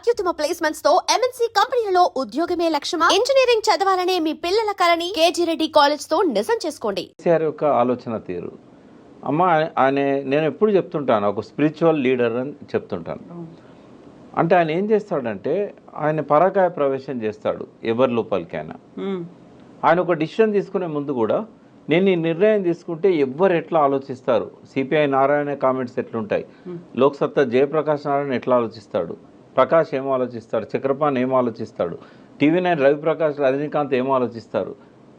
అత్యుత్తమ ప్లేస్మెంట్స్ తో ఎంఎన్సీ కంపెనీలలో ఉద్యోగమే లక్ష్యమా? ఇంజనీరింగ్ చదవాలనే మీ పిల్లల కలని కేజీ రెడ్డి కాలేజ్ తో నిజం చేసుకోండి. కేసీఆర్ యొక్క ఆలోచన తీరు అమ్మ ఆయన నేను ఎప్పుడు చెప్తుంటాను ఒక స్పిరిచువల్ లీడర్ అని చెప్తుంటాను. అంటే ఆయన ఏం చేస్తాడంటే ఆయన పరాకాయ ప్రవేశం చేస్తాడు ఎవరి లోపలికైనా. ఆయన ఒక డిసిషన్ తీసుకునే ముందు కూడా నేను ఈ నిర్ణయం తీసుకుంటే ఎవ్వరు ఎట్లా ఆలోచిస్తారు, సిపిఐ నారాయణ కామెంట్స్ ఎట్లుంటాయి, లోక్సత్తా జయప్రకాష్ నారాయణ ఎట్లా ఆలోచిస్తాడు, ప్రకాష్ ఏం ఆలోచిస్తాడు, చక్రపాణి ఏం ఆలోచిస్తాడు, టీవీ9 రవిప్రకాష్ రజనీకాంత్ ఏం ఆలోచిస్తారు,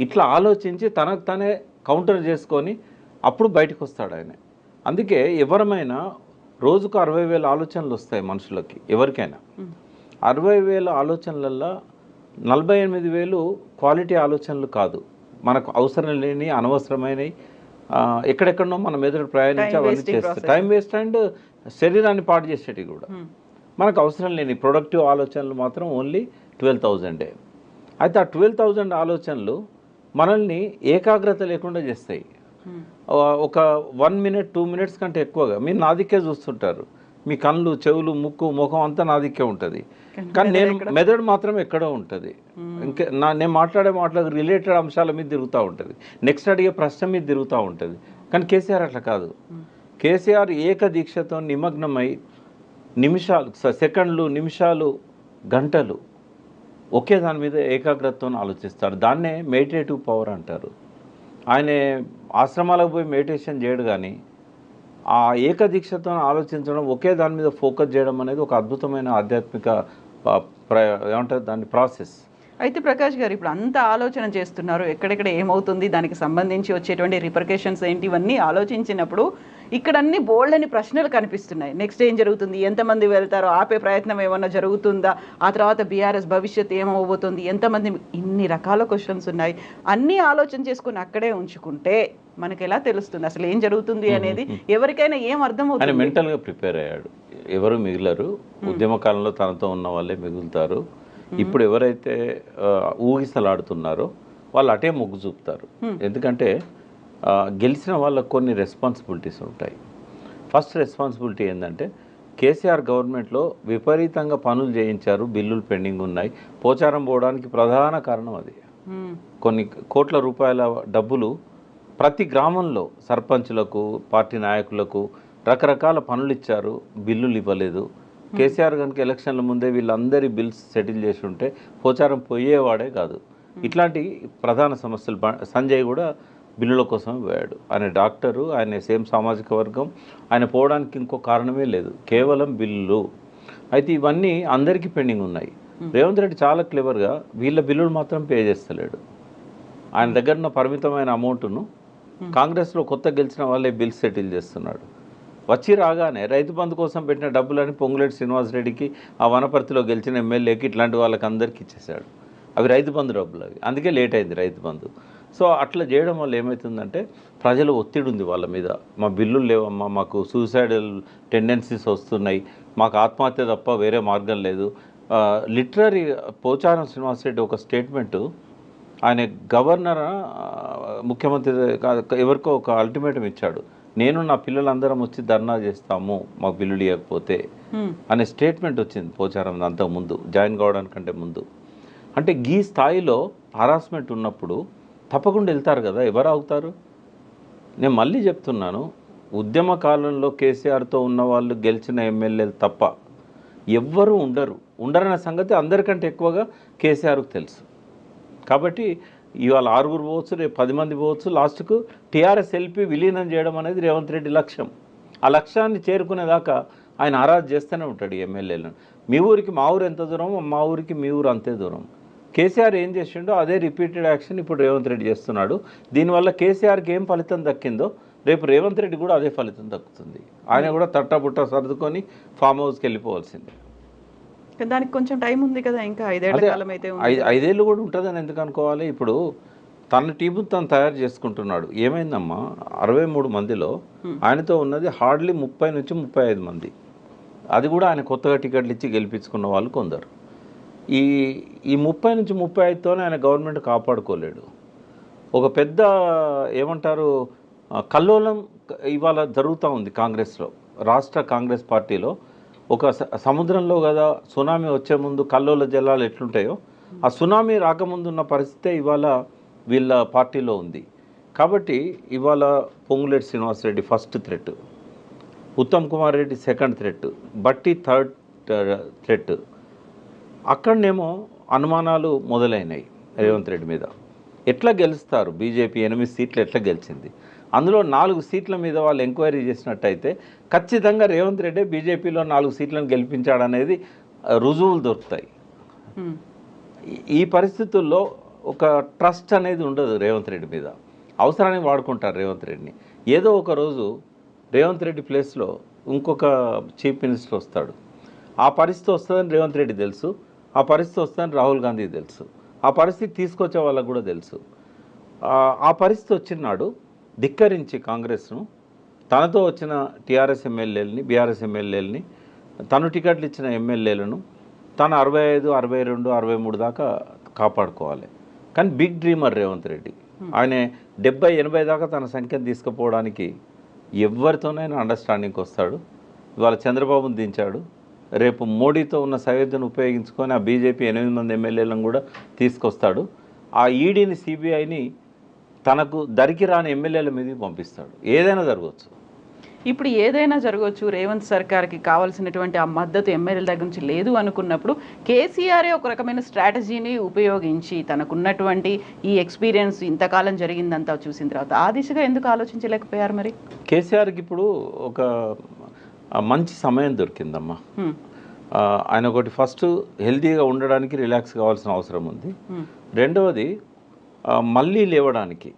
ఇట్లా ఆలోచించి తనకు తనే కౌంటర్ చేసుకొని అప్పుడు బయటకు వస్తాడు ఆయన. అందుకే ఎవరమైనా రోజుకు 60,000 ఆలోచనలు వస్తాయి మనుషులకి, ఎవరికైనా 60,000 ఆలోచనలల్లో 48,000 క్వాలిటీ ఆలోచనలు కాదు, మనకు అవసరం లేని అనవసరమైనవి ఎక్కడెక్కడనో మన మెదడు ప్రయాణించి అవన్నీ చేస్తాయి, టైం వేస్ట్ అండ్ శరీరాన్ని పాడు చేసేటివి కూడా. మనకు అవసరం లేని ప్రొడక్టివ్ ఆలోచనలు మాత్రం ఓన్లీ 12,000. అయితే ఆ 12,000 ఆలోచనలు మనల్ని ఏకాగ్రత లేకుండా చేస్తాయి. ఒక 1 మినిట్ 2 మినిట్స్ కంటే ఎక్కువగా మీరు నా దిక్కే చూస్తుంటారు, మీ కళ్ళు చెవులు ముక్కు ముఖం అంతా నా దిక్కే ఉంటుంది, కానీ నేను మెదడు మాత్రం ఎక్కడో ఉంటుంది. ఇంకా నేను మాట్లాడే మాటలకు రిలేటెడ్ అంశాల మీద తిరుగుతూ ఉంటుంది, నెక్స్ట్ అడిగే ప్రశ్న మీద తిరుగుతూ ఉంటుంది. కానీ కేసీఆర్ అట్లా కాదు. కేసీఆర్ ఏకదీక్షతో నిమగ్నమై నిమిషాలు, సెకండ్లు, నిమిషాలు, గంటలు ఒకే దాని మీద ఏకాగ్రతతో ఆలోచిస్తాడు. దాన్నే మెడిటేటివ్ పవర్ అంటారు. ఆయన ఆశ్రమాలకు పోయి మెడిటేషన్ చేయడు, కానీ ఆ ఏకదీక్షతో ఆలోచించడం, ఒకే దాని మీద ఫోకస్ చేయడం అనేది ఒక అద్భుతమైన ఆధ్యాత్మిక ఏమంటారు దాని ప్రాసెస్. అయితే ప్రకాష్ గారు ఇప్పుడు అంత ఆలోచన చేస్తున్నారు, ఎక్కడెక్కడ ఏమవుతుంది, దానికి సంబంధించి వచ్చేటువంటి రిపర్కేషన్స్ ఏంటి, ఇవన్నీ ఆలోచించినప్పుడు ఇక్కడ అన్ని బోల్డ్ అని ప్రశ్నలు కనిపిస్తున్నాయి. నెక్స్ట్ ఏం జరుగుతుంది, ఎంతమంది వెళ్తారో, ఆపే ప్రయత్నం ఏమన్నా జరుగుతుందా, ఆ తర్వాత బీఆర్ఎస్ భవిష్యత్తు ఏమవబోతుంది, ఎంతమంది, ఇన్ని రకాల క్వశ్చన్స్ ఉన్నాయి. అన్నీ ఆలోచన చేసుకుని అక్కడే ఉంచుకుంటే మనకి ఎలా తెలుస్తుంది అసలు ఏం జరుగుతుంది అనేది? ఎవరికైనా ఏం అర్థమవుతుంది? ఆయన మెంటల్గా ప్రిపేర్ అయ్యాడు. ఎవరు మిగిలరు, ఉద్యమకాలంలో తనతో ఉన్న వాళ్ళే మిగులుతారు. ఇప్పుడు ఎవరైతే ఊగిసలాడుతున్నారో వాళ్ళు అటే మొగ్గు చూపుతారు. ఎందుకంటే గెలిచిన వాళ్ళకు కొన్ని రెస్పాన్సిబిలిటీస్ ఉంటాయి. ఫస్ట్ రెస్పాన్సిబిలిటీ ఏంటంటే కేసీఆర్ గవర్నమెంట్లో విపరీతంగా పనులు చేయించారు, బిల్లులు పెండింగ్ ఉన్నాయి. పోచారం పోవడానికి ప్రధాన కారణం అది. కొన్ని కోట్ల రూపాయల డబ్బులు ప్రతి గ్రామంలో సర్పంచులకు, పార్టీ నాయకులకు రకరకాల పనులు ఇచ్చారు, బిల్లులు ఇవ్వలేదు. కేసీఆర్ కనుక ఎలక్షన్ల ముందే వీళ్ళందరి బిల్స్ సెటిల్ చేసి ఉంటే పోచారం పోయేవాడే కాదు. ఇట్లాంటి ప్రధాన సమస్యలు సంజయ్ కూడా బిల్లుల కోసం పోయాడు. ఆయన డాక్టరు, ఆయన సేమ్ సామాజిక వర్గం, ఆయన పోవడానికి ఇంకో కారణమే లేదు, కేవలం బిల్లులు. అయితే ఇవన్నీ అందరికీ పెండింగ్ ఉన్నాయి. రేవంత్ రెడ్డి చాలా క్లెవర్గా వీళ్ళ బిల్లులు మాత్రం పే చేస్తలేడు. ఆయన దగ్గర ఉన్న పరిమితమైన అమౌంట్ను కాంగ్రెస్లో కొత్త గెలిచిన వాళ్ళే బిల్స్ సెటిల్ చేస్తున్నాడు. వచ్చి రాగానే రైతు బంధు కోసం పెట్టిన డబ్బులని పొంగులేటి శ్రీనివాసరెడ్డికి, ఆ వనపర్తిలో గెలిచిన ఎమ్మెల్యేకి, ఇట్లాంటి వాళ్ళకి అందరికీ ఇచ్చేసాడు. అవి రైతు బంధు డబ్బులు, అవి అందుకే లేట్ అయింది రైతు బంధు. సో అట్లా చేయడం వల్ల ఏమవుతుందంటే ప్రజలు ఒత్తిడి ఉంది వాళ్ళ మీద, మా బిల్లులు లేవమ్మా, మాకు సూసైడల్ టెండెన్సీస్ వస్తున్నాయి, మాకు ఆత్మహత్య తప్ప వేరే మార్గం లేదు. లిటరరీ పోచారం శ్రీనివాసరెడ్డి ఒక స్టేట్మెంటు, ఆయన గవర్నర్ ముఖ్యమంత్రి ఎవరికో ఒక అల్టిమేటం ఇచ్చాడు, నేను నా పిల్లలందరం వచ్చి ధర్నా చేస్తాము మాకు బిల్లులు ఇవ్వకపోతే అనే స్టేట్మెంట్ వచ్చింది పోచారం అంతకుముందు, జాయిన్ కావడానికంటే ముందు. అంటే ఈ స్థాయిలో హరాస్మెంట్ ఉన్నప్పుడు తప్పకుండా వెళ్తారు కదా, ఎవరు ఆగుతారు? నేను మళ్ళీ చెప్తున్నాను, ఉద్యమ కాలంలో కేసీఆర్తో ఉన్న వాళ్ళు గెలిచిన ఎమ్మెల్యేలు తప్ప ఎవ్వరూ ఉండరన్న సంగతి అందరికంటే ఎక్కువగా కేసీఆర్కు తెలుసు. కాబట్టి ఇవాళ 6 పోవచ్చు, రేపు 10 మంది పోవచ్చు, లాస్ట్కు టీఆర్ఎస్ ఎల్పీ విలీనం చేయడం అనేది రేవంత్ రెడ్డి లక్ష్యం. ఆ లక్ష్యాన్ని చేరుకునేదాకా ఆయన ఆరాధన చేస్తూనే ఉంటాడు ఎమ్మెల్యేలను. మీ ఊరికి మా ఊరు ఎంత దూరం, మా ఊరికి మీ ఊరు అంతే దూరం. కేసీఆర్ ఏం చేసిండో అదే రిపీటెడ్ యాక్షన్ ఇప్పుడు రేవంత్ రెడ్డి చేస్తున్నాడు. దీనివల్ల కేసీఆర్కి ఏం ఫలితం దక్కిందో రేపు రేవంత్ రెడ్డి కూడా అదే ఫలితం దక్కుతుంది. ఆయన కూడా తట్టబుట్ట సర్దుకొని ఫామ్ హౌస్కి వెళ్ళిపోవాల్సిందే. దానికి కొంచెం టైం ఉంది కదా, ఇంకా 5 ఏళ్ల కాలం అయితే 5 ఏళ్ళు కూడా ఉంటుందని ఎందుకు అనుకోవాలి? ఇప్పుడు తన టీము తను తయారు చేసుకుంటున్నాడు. ఏమైందమ్మా, 63 మందిలో ఆయనతో ఉన్నది హార్డ్లీ 30 నుంచి 35 మంది. అది కూడా ఆయన కొత్తగా టికెట్లు ఇచ్చి గెలిపించుకున్న వాళ్ళు కొందరు. ఈ 30 నుంచి 35తోనే ఆయన గవర్నమెంట్ కాపాడుకోలేడు. ఒక పెద్ద ఏమంటారు కల్లోలం ఇవాళ జరుగుతూ ఉంది కాంగ్రెస్లో, రాష్ట్ర కాంగ్రెస్ పార్టీలో ఒక సముద్రంలో కదా సునామీ వచ్చే ముందు కల్లోల జలాలు ఎట్లుంటాయో ఆ సునామీ రాకముందు ఉన్న పరిస్థితే ఇవాళ వీళ్ళ పార్టీలో ఉంది. కాబట్టి ఇవాళ Ponguleti Srinivasa Reddy first threat, Uttam Kumar Reddy second threat, Bhatti third threat. అక్కడనేమో అనుమానాలు మొదలైనాయి రేవంత్ రెడ్డి మీద. ఎట్లా గెలుస్తారు? బీజేపీ 8 సీట్లు ఎట్లా గెలిచింది? అందులో 4 సీట్ల మీద వాళ్ళు ఎంక్వైరీ చేసినట్టయితే ఖచ్చితంగా రేవంత్ రెడ్డి బీజేపీలో 4 సీట్లను గెలిపించాడనేది రుజువులు దొరుకుతాయి. ఈ పరిస్థితుల్లో ఒక ట్రస్ట్ అనేది ఉండదు రేవంత్ రెడ్డి మీద. అవసరానికి వాడుకుంటారు రేవంత్ రెడ్డిని. ఏదో ఒక రోజు రేవంత్ రెడ్డి ప్లేస్లో ఇంకొక చీఫ్ మినిస్టర్ వస్తాడు. ఆ పరిస్థితి వస్తుందని రేవంత్ రెడ్డి తెలుసు, ఆ పరిస్థితి వస్తుందని రాహుల్ గాంధీ తెలుసు, ఆ పరిస్థితి తీసుకొచ్చే వాళ్ళకు కూడా తెలుసు. ఆ పరిస్థితి వచ్చినాడు ధిక్కరించి కాంగ్రెస్ను, తనతో వచ్చిన టీఆర్ఎస్ ఎమ్మెల్యేలని, బీఆర్ఎస్ ఎమ్మెల్యేలని, తను టికెట్లు ఇచ్చిన ఎమ్మెల్యేలను తను 65, 62, 63 దాకా కాపాడుకోవాలి. కానీ బిగ్ డ్రీమర్ రేవంత్ రెడ్డి. ఆయన 70, 80 దాకా తన సంఖ్యను తీసుకుపోవడానికి ఎవరితోనైనా అండర్స్టాండింగ్కి వస్తాడు. ఇవాళ చంద్రబాబును దించాడు, రేపు మోడీతో ఉన్న సయోధ్యను ఉపయోగించుకొని ఆ బీజేపీ 8 మంది ఎమ్మెల్యేలను కూడా తీసుకొస్తాడు. ఆ ఈడీని, సిబిఐని తనకు దరికి రాని ఎమ్మెల్యేల మీదకి పంపిస్తాడు. ఏదైనా జరగవచ్చు. ఇప్పుడు ఏదైనా జరగవచ్చు. రేవంత్ సర్కార్కి కావాల్సినటువంటి ఆ మద్దతు ఎమ్మెల్యేల దగ్గర నుంచి లేదు అనుకున్నప్పుడు కేసీఆరే ఒక రకమైన స్ట్రాటజీని ఉపయోగించి తనకున్నటువంటి ఈ ఎక్స్పీరియన్స్ ఇంతకాలం జరిగిందంతా చూసిన తర్వాత ఆ దిశగా ఎందుకు ఆలోచించలేకపోయారు? మరి కేసీఆర్కి ఇప్పుడు ఒక మంచి సమయం దొరికిందమ్మా. ఆయన ఒకటి ఫస్ట్ హెల్తీగా ఉండడానికి రిలాక్స్ కావాల్సిన అవసరం ఉంది. రెండవది మళ్ళీ లేవడానికి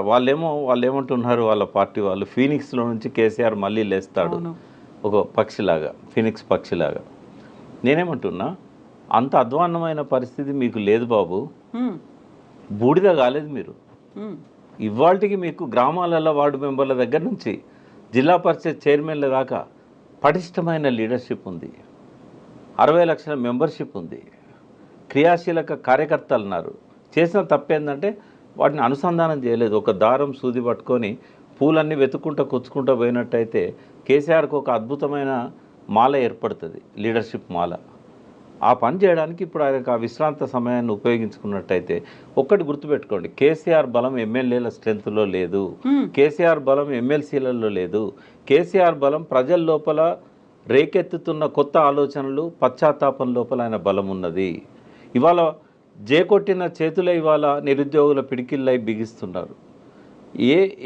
వాళ్ళు ఏమంటున్నారు, వాళ్ళ పార్టీ వాళ్ళు ఫీనిక్స్లో నుంచి కేసీఆర్ మళ్ళీ లేస్తాడు ఒక పక్షిలాగా, ఫీనిక్స్ పక్షిలాగా. నేనేమంటున్నా, అంత అధ్వాన్నమైన పరిస్థితి మీకు లేదు బాబు, బూడిద కాలేదు మీరు. ఇవాళకి మీకు గ్రామాలలో వార్డు మెంబర్ల దగ్గర నుంచి జిల్లా పరిషత్ చైర్మన్ల దాకా పటిష్టమైన లీడర్షిప్ ఉంది, 60 లక్షల మెంబర్షిప్ ఉంది, క్రియాశీలక కార్యకర్తలు ఉన్నారు. చేసిన తప్పేందంటే వాటిని అనుసంధానం చేయలేదు. ఒక దారం సూది పట్టుకొని పూలన్నీ వెతుక్కుంటూ కొచ్చుకుంటూ పోయినట్టయితే కేసీఆర్కి ఒక అద్భుతమైన మాల ఏర్పడుతుంది, లీడర్షిప్ మాల. ఆ పని చేయడానికి ఇప్పుడు ఆయనకు ఆ విశ్రాంత సమయాన్ని ఉపయోగించుకున్నట్టయితే ఒక్కటి గుర్తుపెట్టుకోండి, కేసీఆర్ బలం ఎమ్మెల్యేల స్ట్రెంత్లో లేదు, కేసీఆర్ బలం ఎమ్మెల్సీలలో లేదు. కేసీఆర్ బలం ప్రజల లోపల రేకెత్తుతున్న కొత్త ఆలోచనలు, పశ్చాత్తాపం లోపల ఆయన బలం ఉన్నది. ఇవాళ జేకొట్టిన చేతులే ఇవాళ నిరుద్యోగుల పిడికిళ్ళై బిగిస్తున్నారు.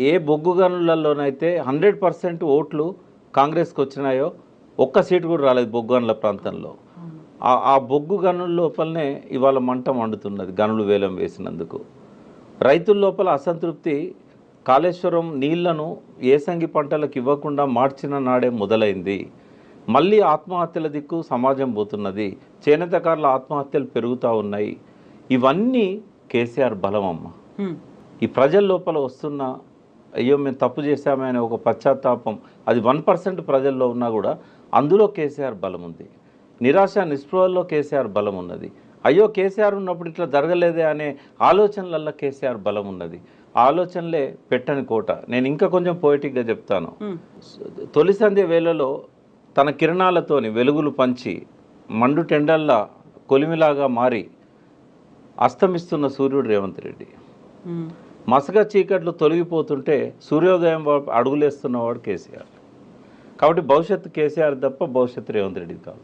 ఏ బొగ్గు గనులలోనైతే 100% ఓట్లు కాంగ్రెస్కి వచ్చినాయో ఒక్క సీటు కూడా రాలేదు బొగ్గు గనుల ప్రాంతంలో. ఆ బొగ్గు గనుల లోపలనే ఇవాళ మంట మండుతున్నది, గనులు వేలం వేసినందుకు. రైతుల లోపల అసంతృప్తి కాళేశ్వరం నీళ్లను ఏసంగి పంటలకు ఇవ్వకుండా మార్చిన నాడే మొదలైంది. మళ్ళీ ఆత్మహత్యల దిక్కు సమాజం పోతున్నది, చేనేతకారుల ఆత్మహత్యలు పెరుగుతూ ఉన్నాయి. ఇవన్నీ కేసీఆర్ బలం అమ్మ. ఈ ప్రజల లోపల వస్తున్న అయ్యో మేము తప్పు చేశామనే ఒక పశ్చాత్తాపం, అది 1% ప్రజల్లో ఉన్నా కూడా అందులో కేసీఆర్ బలం ఉంది. నిరాశ నిస్పృహల్లో కేసీఆర్ బలం ఉన్నది. అయ్యో కేసీఆర్ ఉన్నప్పుడు ఇట్లా జరగలేదే అనే ఆలోచనలల్లో కేసీఆర్ బలం ఉన్నది. ఆలోచనలే పెట్టని కోట. నేను ఇంకా కొంచెం పోయిటిక్గా చెప్తాను. తొలి సంధ్య వేళలో తన కిరణాలతోని వెలుగులు పంచి మండు టెండల్లా కొలిమిలాగా మారి అస్తమిస్తున్న సూర్యుడు రేవంత్ రెడ్డి. మసక చీకట్లు తొలగిపోతుంటే సూర్యోదయం అడుగులేస్తున్నవాడు కేసీఆర్. కాబట్టి భవిష్యత్తు కేసీఆర్ తప్ప భవిష్యత్తు రేవంత్ రెడ్డి కాదు.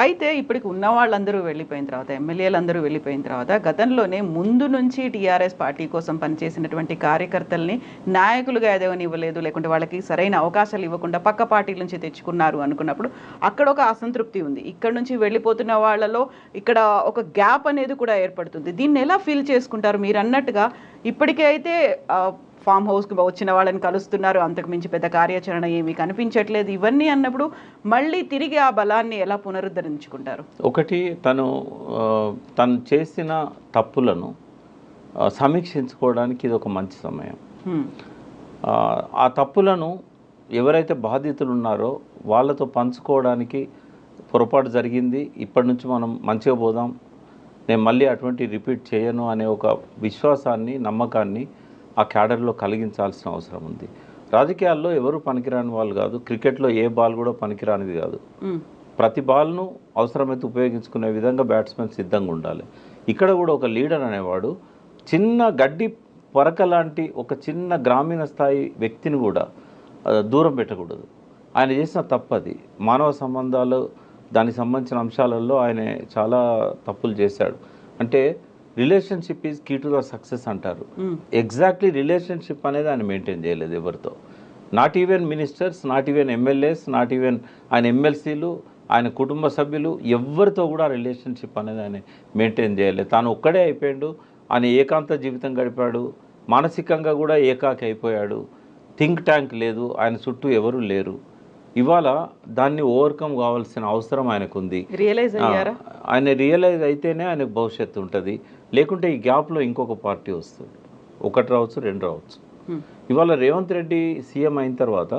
అయితే ఇప్పటికి ఉన్న వాళ్ళందరూ వెళ్ళిపోయిన తర్వాత, ఎమ్మెల్యేలందరూ వెళ్ళిపోయిన తర్వాత, గతంలోనే ముందు నుంచి టీఆర్ఎస్ పార్టీ కోసం పనిచేసినటువంటి కార్యకర్తల్ని నాయకులుగా ఎదవనివ్వలేదు, లేకుంటే వాళ్ళకి సరైన అవకాశాలు ఇవ్వకుండా పక్క పార్టీల నుంచి తెచ్చుకున్నారు అనుకున్నప్పుడు అక్కడ ఒక అసంతృప్తి ఉంది. ఇక్కడ నుంచి వెళ్ళిపోతున్న వాళ్ళలో ఇక్కడ ఒక గ్యాప్ అనేది కూడా ఏర్పడుతుంది. దీన్ని ఎలా ఫీల్ చేసుకుంటారు? మీరు అన్నట్టుగా ఇప్పటికే అయితే ఫామ్ హౌస్కి వచ్చిన వాళ్ళని కలుస్తున్నారు, అంతకు మించి పెద్ద కార్యాచరణ ఏమీ కనిపించట్లేదు. ఇవన్నీ అన్నప్పుడు మళ్ళీ తిరిగి ఆ బలాన్ని ఎలా పునరుద్ధరించుకుంటారు? ఒకటి, తను చేసిన తప్పులను సమీక్షించుకోవడానికి ఇది ఒక మంచి సమయం. ఆ తప్పులను ఎవరైతే బాధితులు ఉన్నారో వాళ్ళతో పంచుకోవడానికి పొరపాటు జరిగింది, ఇప్పటి నుంచి మనం మంచిగా పోదాం, నేను మళ్ళీ అటువంటి రిపీట్ చేయను అనే ఒక విశ్వాసాన్ని, నమ్మకాన్ని ఆ క్యాడర్లో కలిగించాల్సిన అవసరం ఉంది. రాజకీయాల్లో ఎవరు పనికిరాని వాళ్ళు కాదు, క్రికెట్లో ఏ బాల్ కూడా పనికిరానిది కాదు. ప్రతి బాల్ను అవసరమైతే ఉపయోగించుకునే విధంగా బ్యాట్స్మెన్ సిద్ధంగా ఉండాలి. ఇక్కడ కూడా ఒక లీడర్ అనేవాడు చిన్న గడ్డి పరక లాంటి ఒక చిన్న గ్రామీణ స్థాయి వ్యక్తిని కూడా దూరం పెట్టకూడదు. ఆయన చేసిన తప్పది. మానవ సంబంధాలు దానికి సంబంధించిన అంశాలలో ఆయన చాలా తప్పులు చేశాడు. అంటే relationship is key to the success అంటారు. ఎగ్జాక్ట్లీ రిలేషన్షిప్ అనేది ఆయన మెయింటైన్ చేయలేదు ఎవరితో. Not even ministers, not even MLAs, not even ఆయన ఎమ్మెల్సీలు, ఆయన కుటుంబ సభ్యులు ఎవరితో కూడా రిలేషన్షిప్ అనేది ఆయన మెయింటైన్ చేయలేదు. తాను ఒక్కడే అయిపోయాడు. ఆయన ఏకాంత జీవితం గడిపాడు. మానసికంగా కూడా ఏకాకి అయిపోయాడు. థింక్ ట్యాంక్ లేదు, ఆయన చుట్టూ ఎవరు లేరు. ఇవాళ దాన్ని ఓవర్కమ్ కావాల్సిన అవసరం ఆయనకు ఉంది. ఆయన రియలైజ్ అయితేనే ఆయనకు భవిష్యత్తు ఉంటుంది. లేకుంటే ఈ గ్యాప్లో ఇంకొక పార్టీ వస్తుంది. ఒకటి రావచ్చు, రెండు రావచ్చు. ఇవాళ రేవంత్ రెడ్డి సీఎం అయిన తర్వాత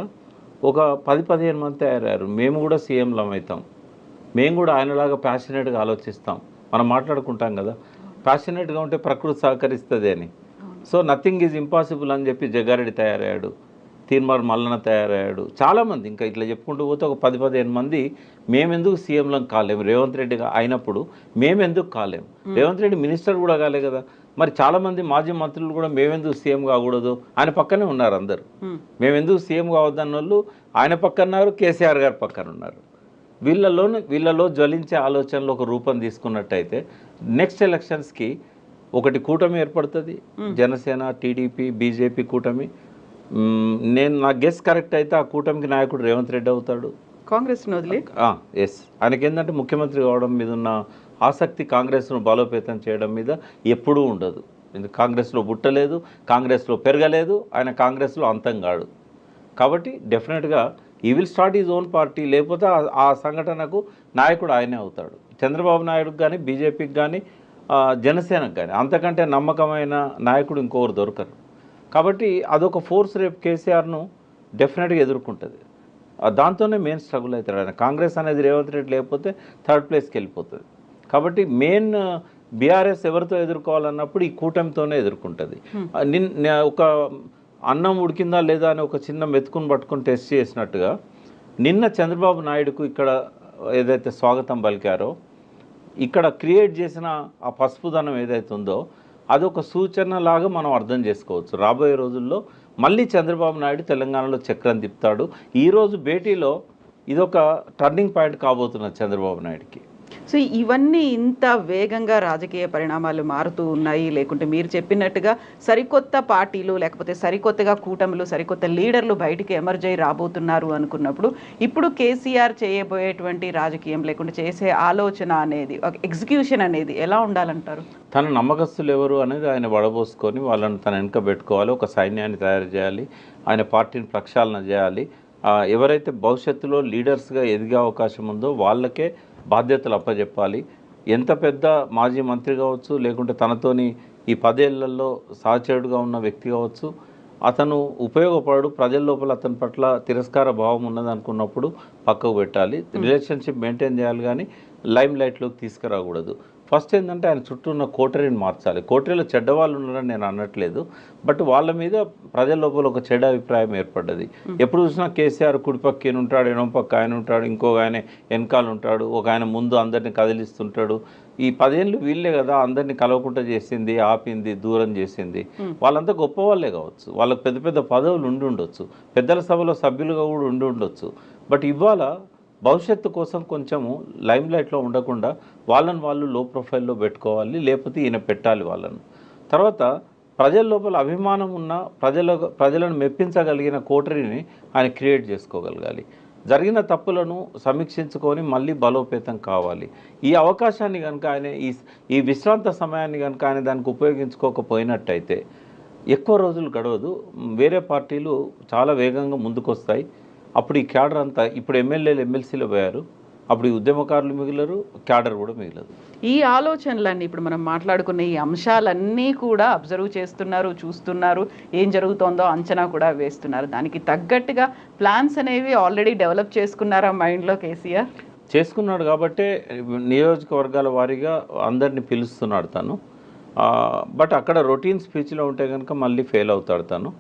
ఒక 10-15 మంది తయారయ్యారు. మేము కూడా సీఎంలం అవుతాం, మేము కూడా ఆయనలాగా ప్యాషనేట్గా ఆలోచిస్తాం. మనం మాట్లాడుకుంటాం కదా, ప్యాషనేట్గా ఉంటే ప్రకృతి సహకరిస్తుంది అని. సో నథింగ్ ఈజ్ ఇంపాసిబుల్ అని చెప్పి జగ్గారెడ్డి తయారయ్యాడు, తీర్మార్ మల్లన తయారయ్యాడు, చాలామంది ఇంకా ఇట్లా చెప్పుకుంటూ పోతే ఒక 10-15 మంది మేమెందుకు సీఎంలం కాలేము, రేవంత్ రెడ్డి అయినప్పుడు మేమెందుకు కాలేము. రేవంత్ రెడ్డి మినిస్టర్ కూడా కాలే కదా, మరి చాలామంది మాజీ మంత్రులు కూడా మేమెందుకు సీఎం కాకూడదు, ఆయన పక్కనే ఉన్నారు అందరు. మేమెందుకు సీఎం కావద్దన్న వాళ్ళు ఆయన పక్కన ఉన్నారు, కేసీఆర్ గారు పక్కన ఉన్నారు. వీళ్ళలో జ్వలించే ఆలోచనలు ఒక రూపం తీసుకున్నట్టయితే నెక్స్ట్ ఎలక్షన్స్కి ఒకటి కూటమి ఏర్పడుతుంది. జనసేన, టీడీపీ, బీజేపీ కూటమి. నా గెస్ కరెక్ట్ అయితే ఆ కూటమికి నాయకుడు రేవంత్ రెడ్డి అవుతాడు. కాంగ్రెస్ ఎస్, ఆయనకి ఏంటంటే ముఖ్యమంత్రి కావడం మీద ఉన్న ఆసక్తి కాంగ్రెస్ను బలోపేతం చేయడం మీద ఎప్పుడూ ఉండదు. కాంగ్రెస్లో పుట్టలేదు, కాంగ్రెస్లో పెరగలేదు, ఆయన కాంగ్రెస్లో అంతం కాడు. కాబట్టి డెఫినెట్గా ఈ will start is own party. లేకపోతే ఆ సంఘటనకు నాయకుడు ఆయనే అవుతాడు. చంద్రబాబు నాయుడుకి కానీ, బీజేపీకి కానీ, జనసేనకు కానీ అంతకంటే నమ్మకమైన నాయకుడు ఇంకొకరు దొరకరు. కాబట్టి అదొక ఫోర్స్ రేపు కేసీఆర్ను డెఫినెట్గా ఎదుర్కొంటుంది. దాంతోనే మెయిన్ స్ట్రగుల్ అవుతాడు ఆయన. కాంగ్రెస్ అనేది రేవంత్ రెడ్డి లేకపోతే థర్డ్ ప్లేస్కి వెళ్ళిపోతుంది. కాబట్టి మెయిన్ బీఆర్ఎస్ ఎవరితో ఎదుర్కోవాలన్నప్పుడు ఈ కూటమితోనే ఎదుర్కొంటుంది. ఒక అన్నం ఉడికిందా లేదా అని ఒక చిన్న మెతుకుని పట్టుకొని టెస్ట్ చేసినట్టుగా నిన్న చంద్రబాబు నాయుడుకు ఇక్కడ ఏదైతే స్వాగతం పలికారో, ఇక్కడ క్రియేట్ చేసిన ఆ పసుపుదనం ఏదైతే ఉందో అదొక సూచనలాగా మనం అర్థం చేసుకోవచ్చు. రాబోయే రోజుల్లో మళ్ళీ చంద్రబాబు నాయుడు తెలంగాణలో చక్రం తిప్పుతాడు. ఈరోజు భేటీలో ఇదొక టర్నింగ్ పాయింట్ కాబోతున్నది చంద్రబాబు నాయుడుకి. సో ఇవన్నీ ఇంత వేగంగా రాజకీయ పరిణామాలు మారుతూ ఉన్నాయి, లేకుంటే మీరు చెప్పినట్టుగా సరికొత్త పార్టీలు లేకపోతే సరికొత్తగా కూటములు, సరికొత్త లీడర్లు బయటికి ఎమర్జ్ అయి రాబోతున్నారు అనుకున్నప్పుడు ఇప్పుడు కేసీఆర్ చేయబోయేటువంటి రాజకీయం లేకుంటే చేసే ఆలోచన అనేది, ఒక ఎగ్జిక్యూషన్ అనేది ఎలా ఉండాలంటారు? తన నమ్మకస్తులు ఎవరు అనేది ఆయన వడబోసుకొని వాళ్ళని తన వెనుక పెట్టుకోవాలి. ఒక సైన్యాన్ని తయారు చేయాలి, ఆయన పార్టీని ప్రక్షాళన చేయాలి. ఎవరైతే భవిష్యత్తులో లీడర్స్గా ఎదిగే అవకాశం ఉందో వాళ్ళకే బాధ్యతలు అప్పచెప్పాలి. ఎంత పెద్ద మాజీ మంత్రి కావచ్చు, లేకుంటే తనతోని ఈ 10 ఏళ్లలో సహచరుడుగా ఉన్న వ్యక్తి కావచ్చు, అతను ఉపయోగపడు, ప్రజల లోపల అతని పట్ల తిరస్కార భావం ఉన్నది అనుకున్నప్పుడు పక్కకు పెట్టాలి. రిలేషన్షిప్ మెయింటైన్ చేయాలి, కానీ లైమ్ లైట్లోకి తీసుకురాకూడదు. ఫస్ట్ ఏంటంటే ఆయన చుట్టూ ఉన్న కోటరీని మార్చాలి. కోటరీలో చెడ్డవాళ్ళు ఉన్నారని నేను అనట్లేదు, బట్ వాళ్ళ మీద ప్రజల లోపల ఒక చెడ్డ అభిప్రాయం ఏర్పడ్డది. ఎప్పుడు చూసినా కేసీఆర్ కుడిపక్క ఈయన ఉంటాడు, ఎనో పక్క ఆయన ఉంటాడు, ఇంకొక ఆయన వెనకాల ఉంటాడు, ఒక ఆయన ముందు అందరినీ కదిలిస్తుంటాడు. ఈ 10 ఏళ్ళు వీళ్ళే కదా అందరినీ కలవకుండా చేసింది, ఆపింది, దూరం చేసింది. వాళ్ళంతా గొప్ప వాళ్ళే కావచ్చు, వాళ్ళకి పెద్ద పెద్ద పదవులు ఉండి ఉండొచ్చు, పెద్దల సభలో సభ్యులుగా కూడా ఉండి ఉండొచ్చు. బట్ ఇవాళ భవిష్యత్తు కోసం కొంచెము లైమ్ లైట్లో ఉండకుండా వాళ్ళని వాళ్ళు లో ప్రొఫైల్లో పెట్టుకోవాలి, లేకపోతే ఈయన పెట్టాలి వాళ్ళను. తర్వాత ప్రజల లోపల అభిమానం ఉన్న ప్రజలను మెప్పించగలిగిన కోటరీని ఆయన క్రియేట్ చేసుకోగలగాలి. జరిగిన తప్పులను సమీక్షించుకొని మళ్ళీ బలోపేతం కావాలి. ఈ అవకాశాన్ని కనుక ఆయన ఈ విశ్రాంత సమయాన్ని కనుక ఆయన దానికి ఉపయోగించుకోకపోయినట్టయితే ఎక్కువ రోజులు గడవదు. వేరే పార్టీలు చాలా వేగంగా ముందుకొస్తాయి. అప్పుడు ఈ క్యాడర్ అంతా, ఇప్పుడు ఎమ్మెల్యేలు ఎమ్మెల్సీలు పోయారు, అప్పుడు ఈ ఉద్యమకారులు మిగిలరు, క్యాడర్ కూడా మిగలదు. ఈ ఆలోచనలన్నీ ఇప్పుడు మనం మాట్లాడుకున్న ఈ అంశాలన్నీ కూడా అబ్జర్వ్ చేస్తున్నారు, చూస్తున్నారు, ఏం జరుగుతోందో అంచనా కూడా వేస్తున్నారు. దానికి తగ్గట్టుగా ప్లాన్స్ అనేవి ఆల్రెడీ డెవలప్ చేసుకున్నారా మైండ్లో కేసీఆర్? చేసుకున్నాడు కాబట్టే నియోజకవర్గాల వారీగా అందరినీ పిలుస్తున్నాడు తను. బట్ అక్కడ రొటీన్ స్పీచ్లో ఉంటే కనుక మళ్ళీ ఫెయిల్ అవుతాడు తను.